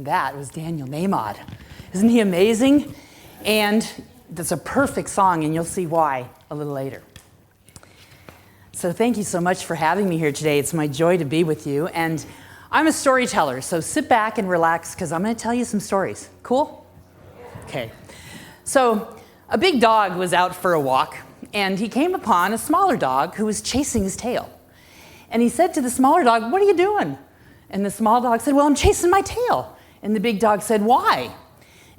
that was Daniel Nahmod. Isn't he amazing? And that's a perfect song, and you'll see why a little later. So thank you so much for having me here today. It's my joy to be with you. And I'm a storyteller, so sit back and relax because I'm going to tell you some stories. Cool? Okay. So a big dog was out for a walk, and he came upon a smaller dog who was chasing his tail. And he said to the smaller dog, "What are you doing?" And the small dog said, "Well, I'm chasing my tail." And the big dog said, "Why?"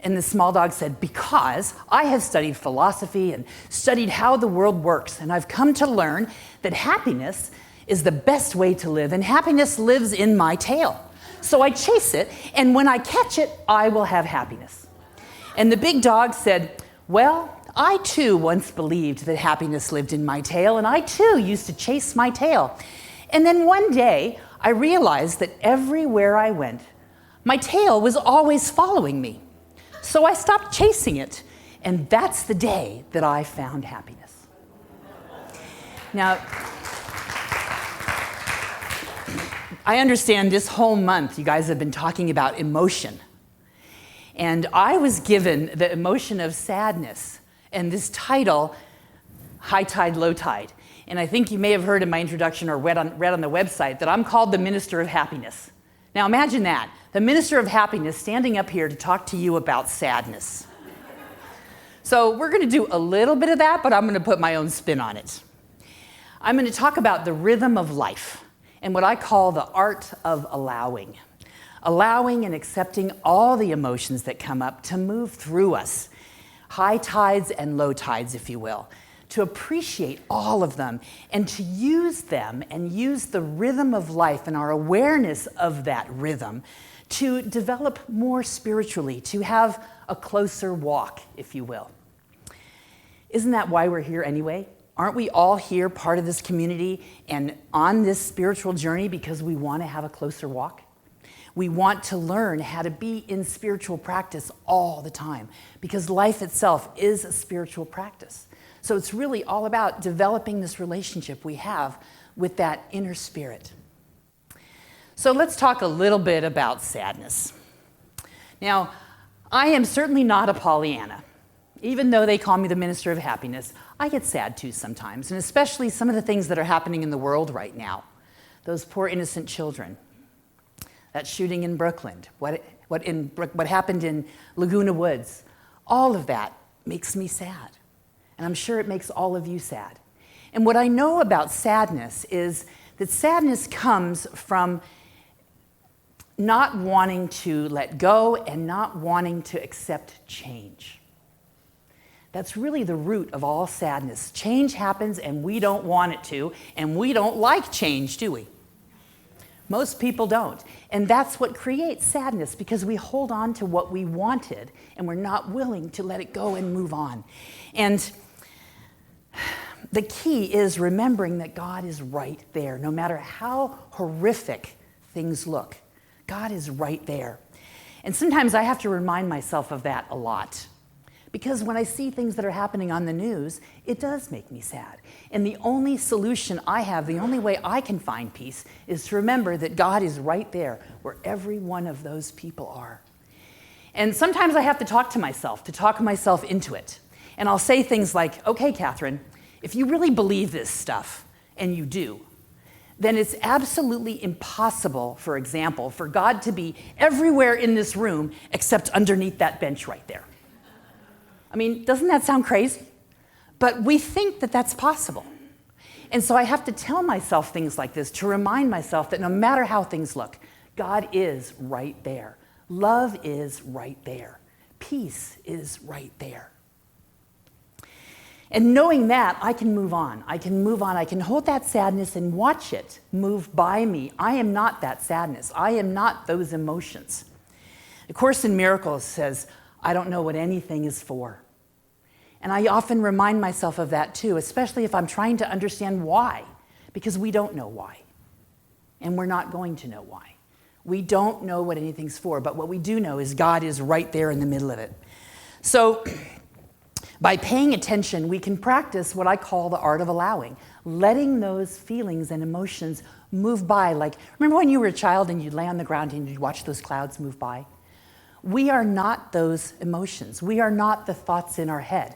And the small dog said, "Because I have studied philosophy and studied how the world works, and I've come to learn that happiness is the best way to live, and happiness lives in my tail. So I chase it, and when I catch it, I will have happiness." And the big dog said, "Well, I too once believed that happiness lived in my tail, and I too used to chase my tail. And then one day, I realized that everywhere I went, my tail was always following me. So I stopped chasing it, and that's the day that I found happiness." Now, I understand this whole month you guys have been talking about emotion. And I was given the emotion of sadness, and this title, High Tide, Low Tide. And I think you may have heard in my introduction or read on the website that I'm called the Minister of Happiness. Now imagine that, the Minister of Happiness standing up here to talk to you about sadness. So we're going to do a little bit of that, but I'm going to put my own spin on it. I'm going to talk about the rhythm of life and what I call the art of allowing. Allowing and accepting all the emotions that come up to move through us, high tides and low tides, if you will, to appreciate all of them and to use them and use the rhythm of life and our awareness of that rhythm to develop more spiritually, to have a closer walk, if you will. Isn't that why we're here anyway? Aren't we all here, part of this community and on this spiritual journey because we want to have a closer walk? We want to learn how to be in spiritual practice all the time because life itself is a spiritual practice. So it's really all about developing this relationship we have with that inner spirit. So let's talk a little bit about sadness. Now, I am certainly not a Pollyanna. Even though they call me the Minister of Happiness, I get sad too sometimes, and especially some of the things that are happening in the world right now. Those poor innocent children. That shooting in Brooklyn, what happened in Laguna Woods. All of that makes me sad. And I'm sure it makes all of you sad. And what I know about sadness is that sadness comes from not wanting to let go and not wanting to accept change. That's really the root of all sadness. Change happens and we don't want it to, and we don't like change, do we? Most people don't. And that's what creates sadness because we hold on to what we wanted and we're not willing to let it go and move on. And the key is remembering that God is right there. No matter how horrific things look, God is right there. And sometimes I have to remind myself of that a lot. Because when I see things that are happening on the news, it does make me sad. And the only solution I have, the only way I can find peace, is to remember that God is right there where every one of those people are. And sometimes I have to talk myself into it. And I'll say things like, "Okay, Catherine, if you really believe this stuff, and you do, then it's absolutely impossible, for example, for God to be everywhere in this room except underneath that bench right there." I mean, doesn't that sound crazy? But we think that that's possible. And so I have to tell myself things like this to remind myself that no matter how things look, God is right there. Love is right there. Peace is right there. And knowing that, I can move on. I can hold that sadness and watch it move by me. I am not that sadness. I am not those emotions. The Course in Miracles says, "I don't know what anything is for." And I often remind myself of that too, especially if I'm trying to understand why, because we don't know why. And we're not going to know why. We don't know what anything's for, but what we do know is God is right there in the middle of it. So by paying attention, we can practice what I call the art of allowing, letting those feelings and emotions move by. Like, remember when you were a child and you'd lay on the ground and you'd watch those clouds move by? We are not those emotions. We are not the thoughts in our head.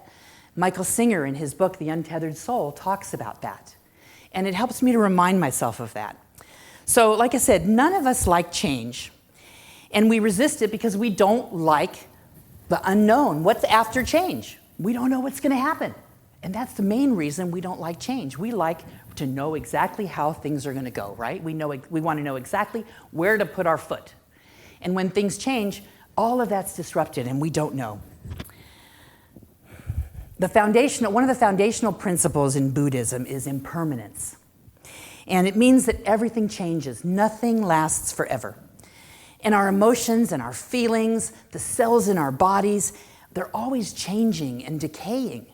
Michael Singer, in his book, The Untethered Soul, talks about that. And it helps me to remind myself of that. So, like I said, none of us like change. And we resist it because we don't like the unknown. What's after change? We don't know what's going to happen. And that's the main reason we don't like change. We like to know exactly how things are going to go, right? We want to know exactly where to put our foot. And when things change, all of that's disrupted and we don't know. One of the foundational principles in Buddhism is impermanence. And it means that everything changes. Nothing lasts forever. And our emotions and our feelings, the cells in our bodies, they're always changing and decaying.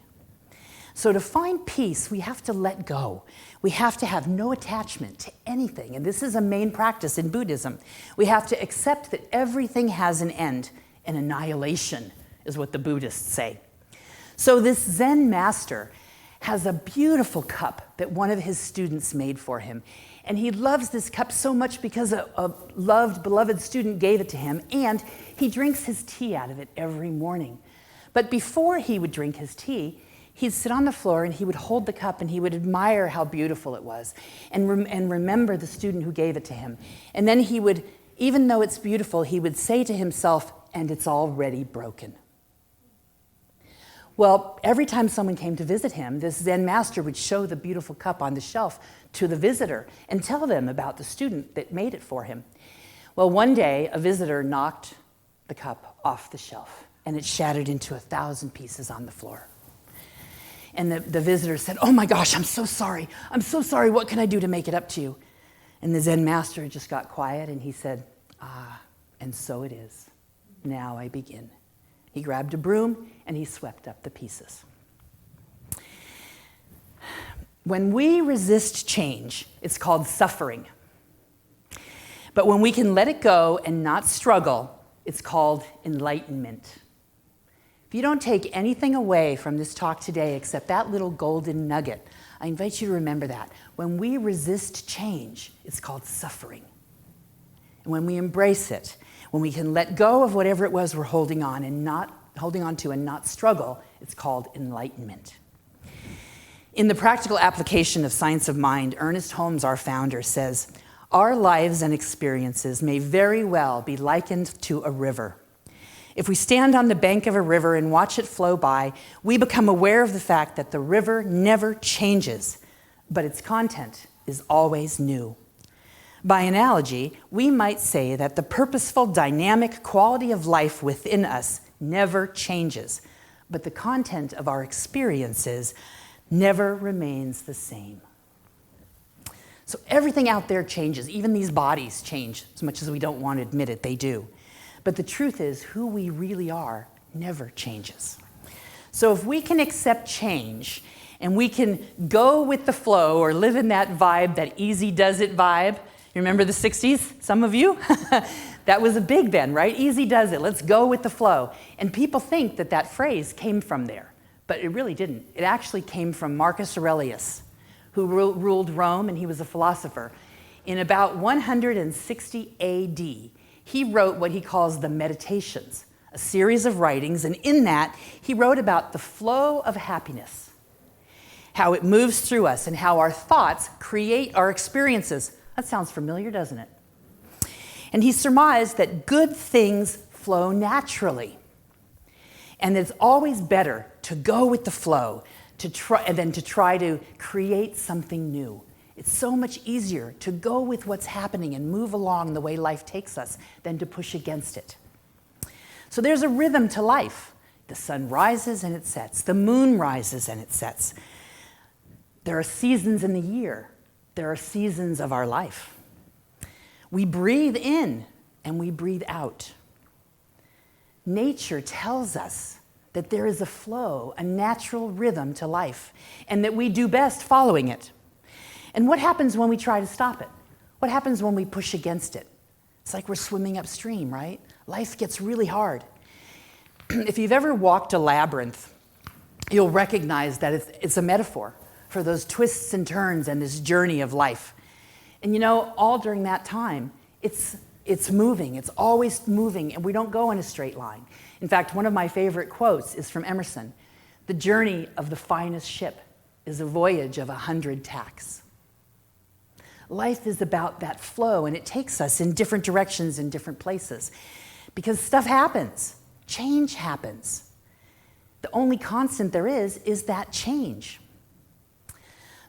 So to find peace, we have to let go. We have to have no attachment to anything. And this is a main practice in Buddhism. We have to accept that everything has an end, and annihilation is what the Buddhists say. So this Zen master has a beautiful cup that one of his students made for him. And he loves this cup so much because a beloved student gave it to him, and he drinks his tea out of it every morning. But before he would drink his tea, he'd sit on the floor and he would hold the cup and he would admire how beautiful it was and remember the student who gave it to him. And then he would, even though it's beautiful, he would say to himself, "And it's already broken." Well, every time someone came to visit him, this Zen master would show the beautiful cup on the shelf to the visitor and tell them about the student that made it for him. Well, one day, a visitor knocked the cup off the shelf, and it shattered into 1,000 pieces on the floor. And the visitor said, "Oh my gosh, I'm so sorry. I'm so sorry. What can I do to make it up to you?" And the Zen master just got quiet, and he said, "And so it is. Now I begin." He grabbed a broom and he swept up the pieces. When we resist change, it's called suffering. But when we can let it go and not struggle, it's called enlightenment. If you don't take anything away from this talk today except that little golden nugget, I invite you to remember that. When we resist change, it's called suffering. And when we embrace it, when we can let go of whatever it was we're holding on to and not struggle, it's called enlightenment. In the practical application of Science of Mind, Ernest Holmes, our founder, says, "Our lives and experiences may very well be likened to a river. If we stand on the bank of a river and watch it flow by, we become aware of the fact that the river never changes, but its content is always new. By analogy, we might say that the purposeful, dynamic quality of life within us never changes, but the content of our experiences never remains the same." So everything out there changes. Even these bodies change. As much as we don't want to admit it, they do. But the truth is, who we really are never changes. So if we can accept change and we can go with the flow or live in that vibe, that easy does it vibe. You remember the 60s? Some of you? That was a big then, right? Easy does it. Let's go with the flow. And people think that that phrase came from there, but it really didn't. It actually came from Marcus Aurelius, who ruled Rome, and he was a philosopher. In about 160 AD, he wrote what he calls the Meditations, a series of writings, and in that, he wrote about the flow of happiness, how it moves through us, and how our thoughts create our experiences. That sounds familiar, doesn't it? And he surmised that good things flow naturally, and that it's always better to go with the flow than to try to create something new. It's so much easier to go with what's happening and move along the way life takes us than to push against it. So there's a rhythm to life. The sun rises and it sets. The moon rises and it sets. There are seasons in the year. There are seasons of our life. We breathe in and we breathe out. Nature tells us that there is a flow, a natural rhythm to life, and that we do best following it. And what happens when we try to stop it? What happens when we push against it? It's like we're swimming upstream, right? Life gets really hard. If you've ever walked a labyrinth, you'll recognize that it's a metaphor for those twists and turns and this journey of life. And you know, all during that time, it's It's moving, it's always moving, and we don't go in a straight line. In fact, one of my favorite quotes is from Emerson. The journey of the finest ship is a voyage of 100 tacks. Life is about that flow, and it takes us in different directions in different places because stuff happens, change happens. The only constant there is that change.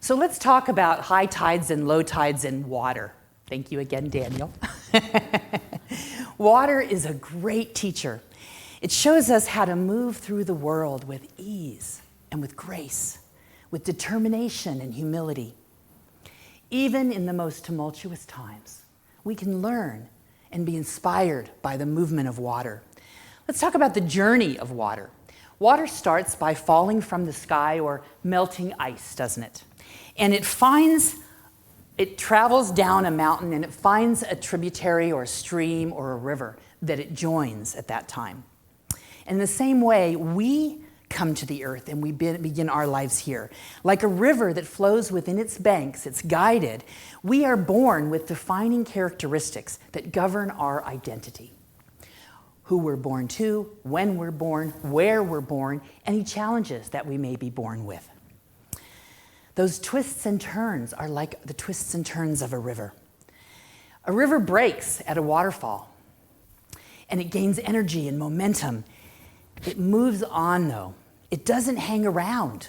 So let's talk about high tides and low tides in water. Thank you again, Daniel. Water is a great teacher. It shows us how to move through the world with ease and with grace, with determination and humility. Even in the most tumultuous times, we can learn and be inspired by the movement of water. Let's talk about the journey of water. Water starts by falling from the sky or melting ice, doesn't it? And it travels down a mountain and it finds a tributary or a stream or a river that it joins at that time. In the same way, we come to the earth and we begin our lives here. Like a river that flows within its banks, it's guided. We are born with defining characteristics that govern our identity. Who we're born to, when we're born, where we're born, any challenges that we may be born with. Those twists and turns are like the twists and turns of a river. A river breaks at a waterfall, and it gains energy and momentum. It moves on, though. It doesn't hang around.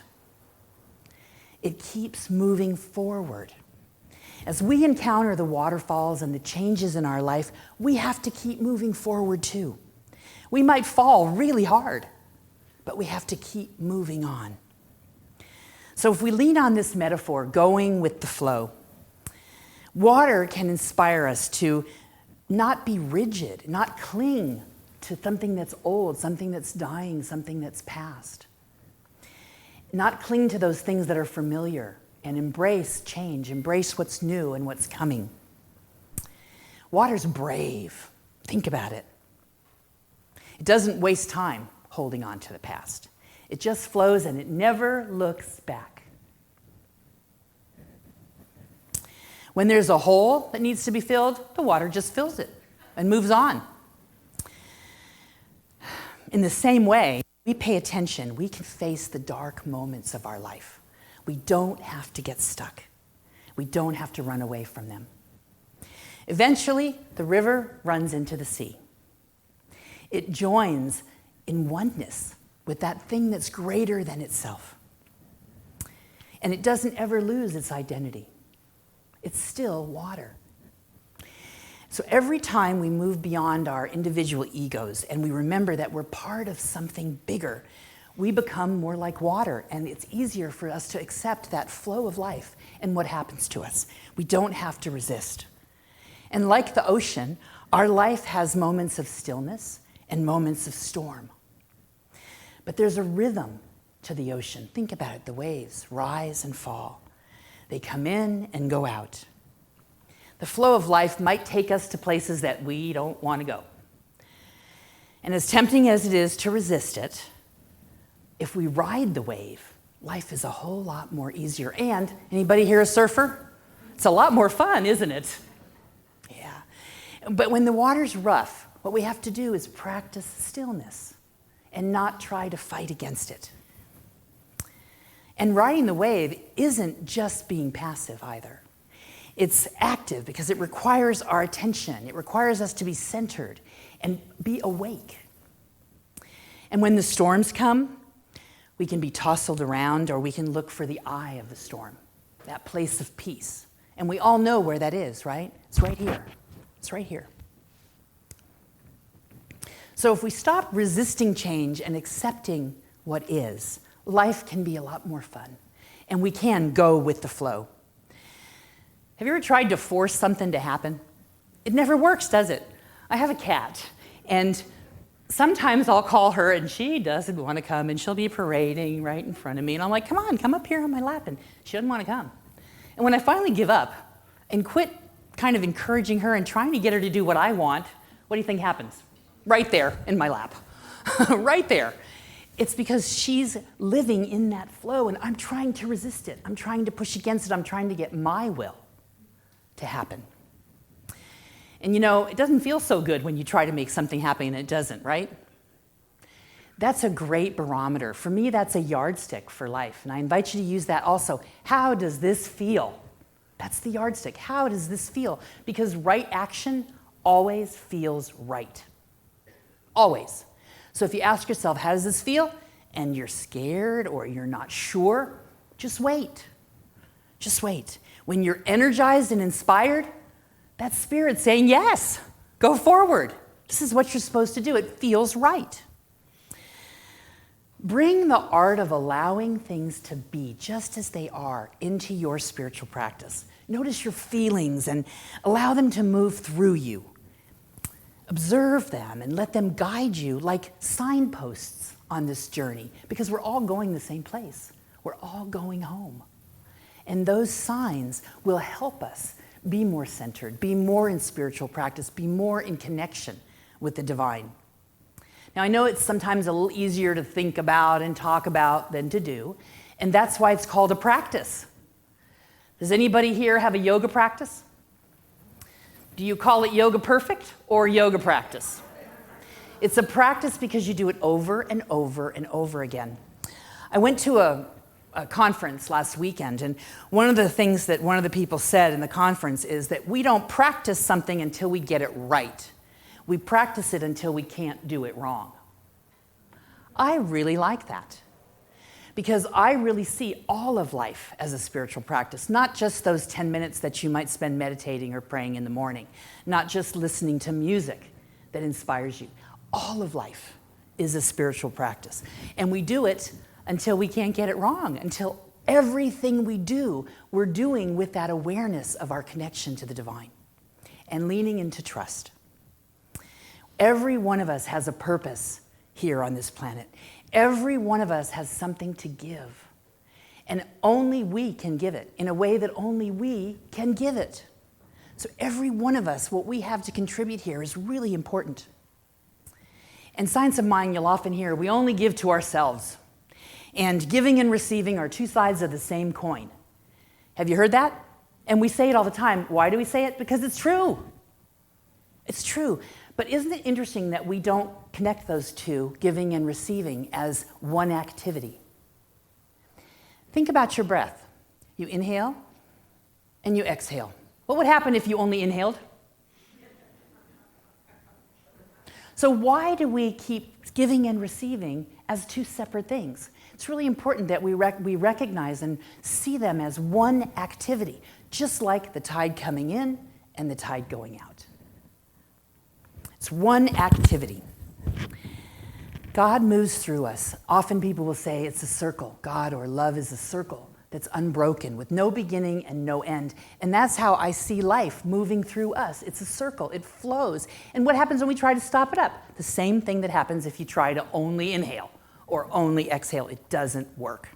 It keeps moving forward. As we encounter the waterfalls and the changes in our life, we have to keep moving forward, too. We might fall really hard, but we have to keep moving on. So if we lean on this metaphor, going with the flow, water can inspire us to not be rigid, not cling to something that's old, something that's dying, something that's past. Not cling to those things that are familiar and embrace change, embrace what's new and what's coming. Water's brave. Think about it. It doesn't waste time holding on to the past. It just flows and it never looks back. When there's a hole that needs to be filled, the water just fills it and moves on. In the same way, we pay attention, we can face the dark moments of our life. We don't have to get stuck. We don't have to run away from them. Eventually, the river runs into the sea. It joins in oneness with that thing that's greater than itself. And it doesn't ever lose its identity. It's still water. So every time we move beyond our individual egos and we remember that we're part of something bigger, we become more like water, and it's easier for us to accept that flow of life and what happens to us. We don't have to resist. And like the ocean, our life has moments of stillness and moments of storm. But there's a rhythm to the ocean. Think about it. The waves rise and fall. They come in and go out. The flow of life might take us to places that we don't want to go. And as tempting as it is to resist it, if we ride the wave, life is a whole lot more easier. And anybody here a surfer? It's a lot more fun, isn't it? Yeah. But when the water's rough, what we have to do is practice stillness and not try to fight against it. And riding the wave isn't just being passive either. It's active because it requires our attention. It requires us to be centered and be awake. And when the storms come, we can be tousled around or we can look for the eye of the storm, that place of peace. And we all know where that is, right? It's right here. It's right here. So if we stop resisting change and accepting what is, life can be a lot more fun. And we can go with the flow. Have you ever tried to force something to happen? It never works, does it? I have a cat, and sometimes I'll call her, and she doesn't want to come, and she'll be parading right in front of me, and I'm like, come on, come up here on my lap, and she doesn't want to come. And when I finally give up and quit kind of encouraging her and trying to get her to do what I want, what do you think happens? Right there in my lap, right there. It's because she's living in that flow, and I'm trying to resist it. I'm trying to push against it. I'm trying to get my will to happen. And it doesn't feel so good when you try to make something happen and it doesn't, right? That's a great barometer. For me, that's a yardstick for life. And I invite you to use that also. How does this feel? That's the yardstick. How does this feel? Because right action always feels right. Always. So if you ask yourself, how does this feel? And you're scared or you're not sure, just wait. Just wait. When you're energized and inspired, that's spirit saying, yes, go forward. This is what you're supposed to do. It feels right. Bring the art of allowing things to be just as they are into your spiritual practice. Notice your feelings and allow them to move through you. Observe them and let them guide you like signposts on this journey, because we're all going the same place. We're all going home. And those signs will help us be more centered, be more in spiritual practice, be more in connection with the divine. Now, I know it's sometimes a little easier to think about and talk about than to do, and that's why it's called a practice. Does anybody here have a yoga practice? Do you call it yoga perfect or yoga practice? It's a practice because you do it over and over and over again. I went to a conference last weekend, and one of the things that one of the people said in the conference is that we don't practice something until we get it right. We practice it until we can't do it wrong. I really like that, because I really see all of life as a spiritual practice, not just those 10 minutes that you might spend meditating or praying in the morning, not just listening to music that inspires you. All of life is a spiritual practice, and we do it until we can't get it wrong, until everything we do, we're doing with that awareness of our connection to the divine and leaning into trust. Every one of us has a purpose here on this planet. Every one of us has something to give, and only we can give it in a way that only we can give it. So every one of us, what we have to contribute here is really important. In Science of Mind, you'll often hear, we only give to ourselves. And giving and receiving are two sides of the same coin. Have you heard that? And we say it all the time. Why do we say it? Because it's true. It's true. But isn't it interesting that we don't connect those two, giving and receiving, as one activity? Think about your breath. You inhale and you exhale. What would happen if you only inhaled? So why do we keep giving and receiving as two separate things? It's really important that we recognize and see them as one activity, just like the tide coming in and the tide going out. It's one activity. God moves through us. Often people will say it's a circle. God or love is a circle that's unbroken with no beginning and no end. And that's how I see life moving through us. It's a circle. It flows. And what happens when we try to stop it up? The same thing that happens if you try to only inhale or only exhale. It doesn't work.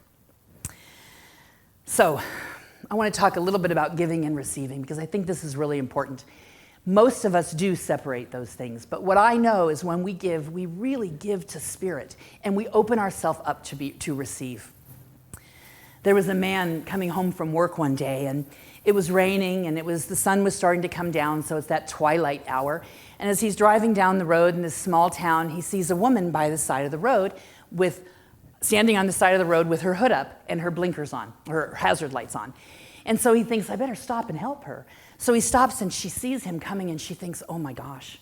So I want to talk a little bit about giving and receiving, because I think this is really important. Most of us do separate those things, but what I know is when we give, we really give to spirit, and we open ourselves up to receive. There was a man coming home from work one day, and it was raining, and the sun was starting to come down, so it's that twilight hour. And as he's driving down the road in this small town, he sees a woman by the side of the road standing on the side of the road with her hood up and her blinkers on, her hazard lights on. And so he thinks, I better stop and help her. So he stops, and she sees him coming, and she thinks, oh my gosh,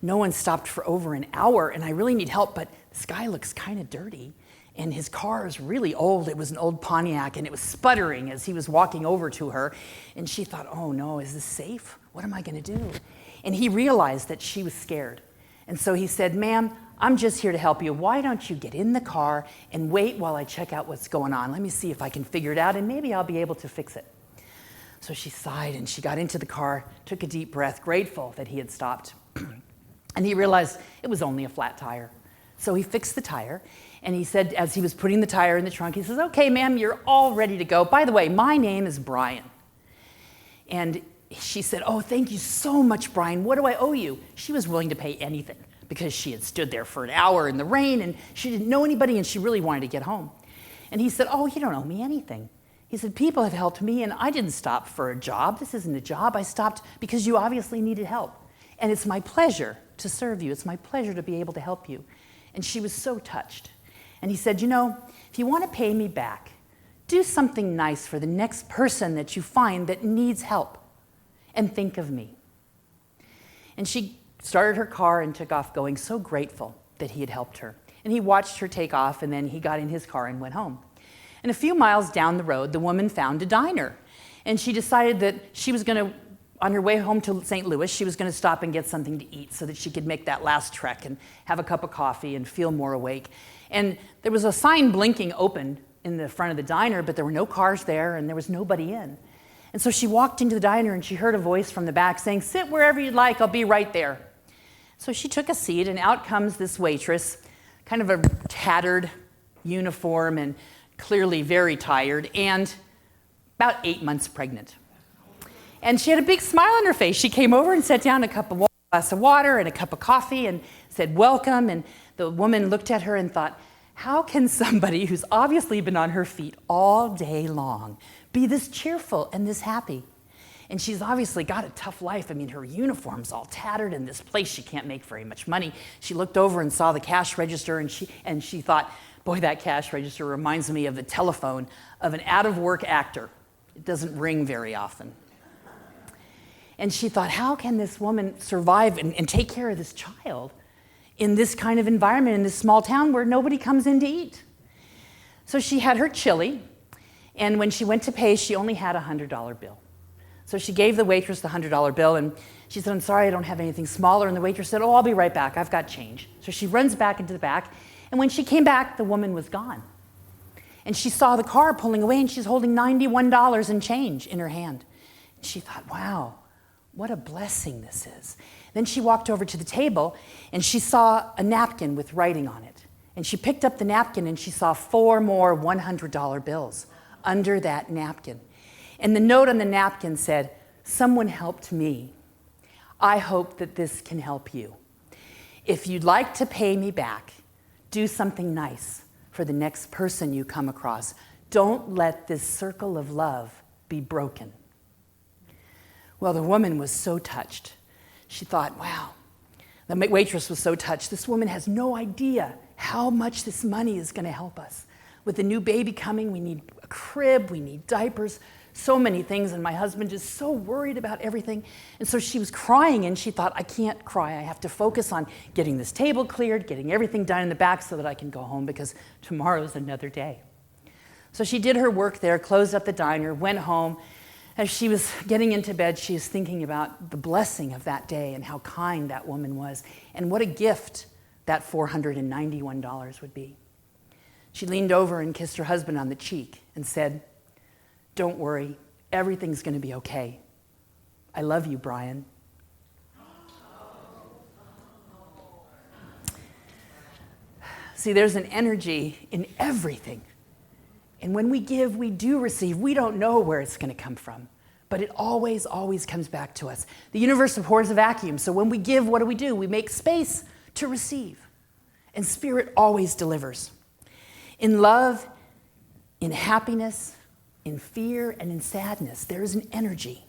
no one stopped for over an hour, and I really need help, but this guy looks kind of dirty, and his car is really old. It was an old Pontiac, and it was sputtering as he was walking over to her. And she thought, oh no, is this safe? What am I going to do? And he realized that she was scared. And so he said, ma'am, I'm just here to help you. Why don't you get in the car and wait while I check out what's going on? Let me see if I can figure it out, and maybe I'll be able to fix it. So she sighed, and she got into the car, took a deep breath, grateful that he had stopped. And he realized it was only a flat tire. So he fixed the tire, and he said, as he was putting the tire in the trunk, he says, okay, ma'am, you're all ready to go. By the way, my name is Brian. And she said, oh, thank you so much, Brian. What do I owe you? She was willing to pay anything because she had stood there for an hour in the rain, and she didn't know anybody, and she really wanted to get home. And he said, oh, you don't owe me anything. He said, people have helped me, and I didn't stop for a job. This isn't a job. I stopped because you obviously needed help. And it's my pleasure to serve you. It's my pleasure to be able to help you. And she was so touched. And he said, if you want to pay me back, do something nice for the next person that you find that needs help. And think of me. And she started her car and took off going, so grateful that he had helped her. And he watched her take off, and then he got in his car and went home. And a few miles down the road, the woman found a diner. And she decided that she was going to, on her way home to St. Louis, she was going to stop and get something to eat so that she could make that last trek and have a cup of coffee and feel more awake. And there was a sign blinking open in the front of the diner, but there were no cars there and there was nobody in. And so she walked into the diner and she heard a voice from the back saying, sit wherever you'd like, I'll be right there. So she took a seat and out comes this waitress, kind of a tattered uniform and clearly very tired and about 8 months pregnant. And she had a big smile on her face. She came over and sat down, a glass of water and a cup of coffee and said, welcome. And the woman looked at her and thought, how can somebody who's obviously been on her feet all day long be this cheerful and this happy? And she's obviously got a tough life. I mean, her uniform's all tattered in this place. She can't make very much money. She looked over and saw the cash register and she thought, boy, that cash register reminds me of the telephone of an out-of-work actor. It doesn't ring very often. And she thought, how can this woman survive and take care of this child in this kind of environment, in this small town where nobody comes in to eat? So she had her chili, and when she went to pay, she only had a $100 bill. So she gave the waitress the $100 bill, and she said, I'm sorry, I don't have anything smaller. And the waitress said, oh, I'll be right back. I've got change. So she runs back into the back, and when she came back, the woman was gone. And she saw the car pulling away, and she's holding $91 in change in her hand. And she thought, wow, what a blessing this is. Then she walked over to the table, and she saw a napkin with writing on it. And she picked up the napkin, and she saw 4 more $100 bills under that napkin. And the note on the napkin said, someone helped me. I hope that this can help you. If you'd like to pay me back, do something nice for the next person you come across. Don't let this circle of love be broken. Well, the woman was so touched. She thought, wow. The waitress was so touched. This woman has no idea how much this money is going to help us. With the new baby coming, we need a crib, we need diapers, so many things, and my husband is so worried about everything. And so she was crying, and she thought, I can't cry. I have to focus on getting this table cleared, getting everything done in the back so that I can go home because tomorrow is another day. So she did her work there, closed up the diner, went home. As she was getting into bed, she was thinking about the blessing of that day and how kind that woman was and what a gift that $491 would be. She leaned over and kissed her husband on the cheek and said, don't worry, everything's going to be okay. I love you, Brian. See, there's an energy in everything. And when we give, we do receive. We don't know where it's going to come from, but it always, always comes back to us. The universe abhors a vacuum, so when we give, what do? We make space to receive. And Spirit always delivers. In love, in happiness, in fear, and in sadness, there is an energy.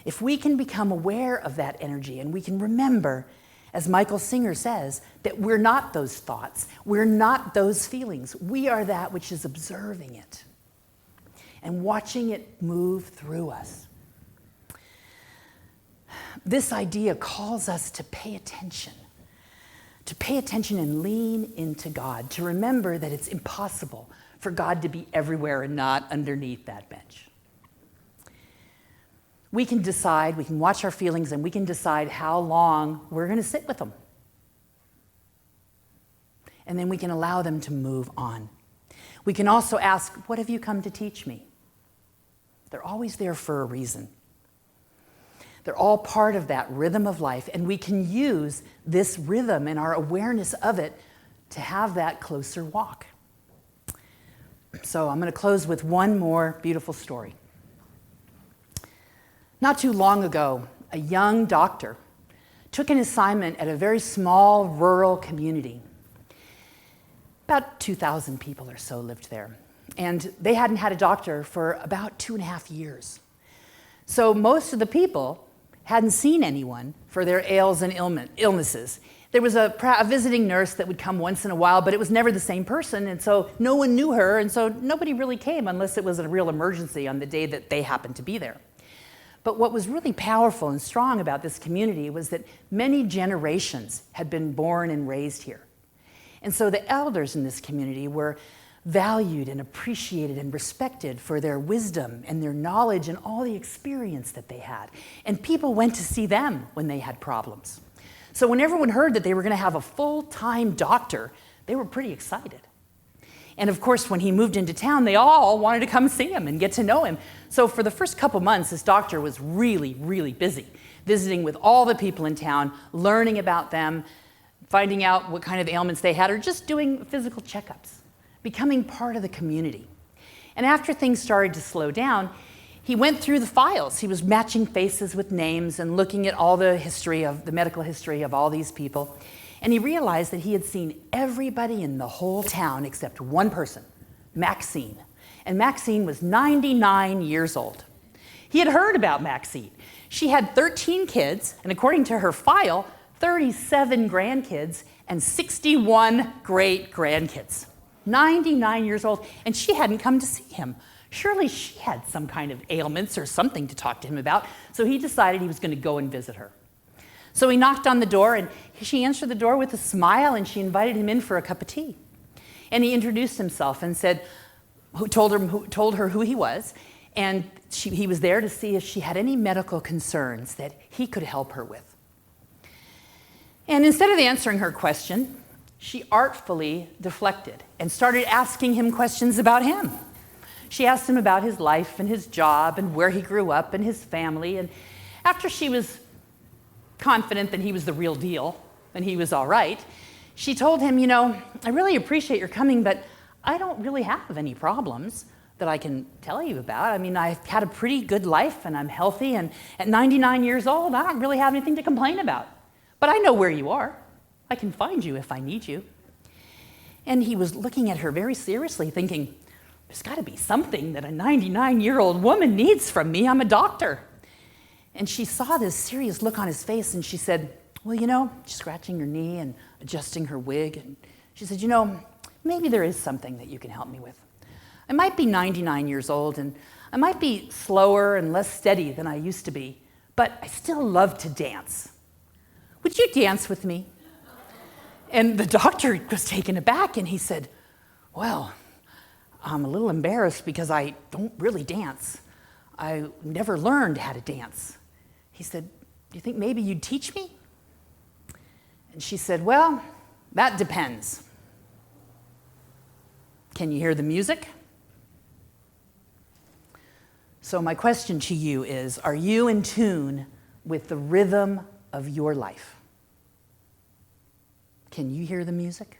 If we can become aware of that energy and we can remember, as Michael Singer says, that we're not those thoughts, we're not those feelings, we are that which is observing it and watching it move through us. This idea calls us to pay attention and lean into God, to remember that it's impossible for God to be everywhere and not underneath that bench. We can decide, we can watch our feelings, and we can decide how long we're going to sit with them. And then we can allow them to move on. We can also ask, what have you come to teach me? They're always there for a reason. They're all part of that rhythm of life, and we can use this rhythm and our awareness of it to have that closer walk. So I'm going to close with one more beautiful story. Not too long ago, a young doctor took an assignment at a very small rural community. About 2,000 people or so lived there, and they hadn't had a doctor for about 2.5 years. So most of the people hadn't seen anyone for their ails and illnesses. There was a visiting nurse that would come once in a while, but it was never the same person, and so no one knew her, and so nobody really came unless it was a real emergency on the day that they happened to be there. But what was really powerful and strong about this community was that many generations had been born and raised here. And so the elders in this community were valued and appreciated and respected for their wisdom and their knowledge and all the experience that they had. And people went to see them when they had problems. So when everyone heard that they were going to have a full-time doctor, they were pretty excited. And of course, when he moved into town, they all wanted to come see him and get to know him. So for the first couple months, this doctor was really, really busy, visiting with all the people in town, learning about them, finding out what kind of ailments they had, or just doing physical checkups, becoming part of the community. And after things started to slow down, he went through the files. He was matching faces with names and looking at all the medical history of all these people. And he realized that he had seen everybody in the whole town except one person, Maxine. And Maxine was 99 years old. He had heard about Maxine. She had 13 kids, and according to her file, 37 grandkids and 61 great-grandkids. 99 years old, and she hadn't come to see him. Surely she had some kind of ailments or something to talk to him about, so he decided he was going to go and visit her. So he knocked on the door, and she answered the door with a smile, and she invited him in for a cup of tea. And he introduced himself and told her who he was, and he was there to see if she had any medical concerns that he could help her with. And instead of answering her question, she artfully deflected and started asking him questions about him. She asked him about his life and his job and where he grew up and his family. And after she was confident that he was the real deal and he was all right, she told him, I really appreciate your coming, but I don't really have any problems that I can tell you about. I mean, I've had a pretty good life and I'm healthy, and at 99 years old, I don't really have anything to complain about. But I know where you are. I can find you if I need you. And he was looking at her very seriously, thinking, there's got to be something that a 99-year-old woman needs from me. I'm a doctor. And she saw this serious look on his face, and she said, well, scratching her knee and adjusting her wig. And she said, maybe there is something that you can help me with. I might be 99 years old, and I might be slower and less steady than I used to be, but I still love to dance. Would you dance with me? And the doctor was taken aback, and he said, well, I'm a little embarrassed because I don't really dance. I never learned how to dance. He said, do you think maybe you'd teach me? And she said, well, that depends. Can you hear the music? So my question to you is, are you in tune with the rhythm of your life? Can you hear the music?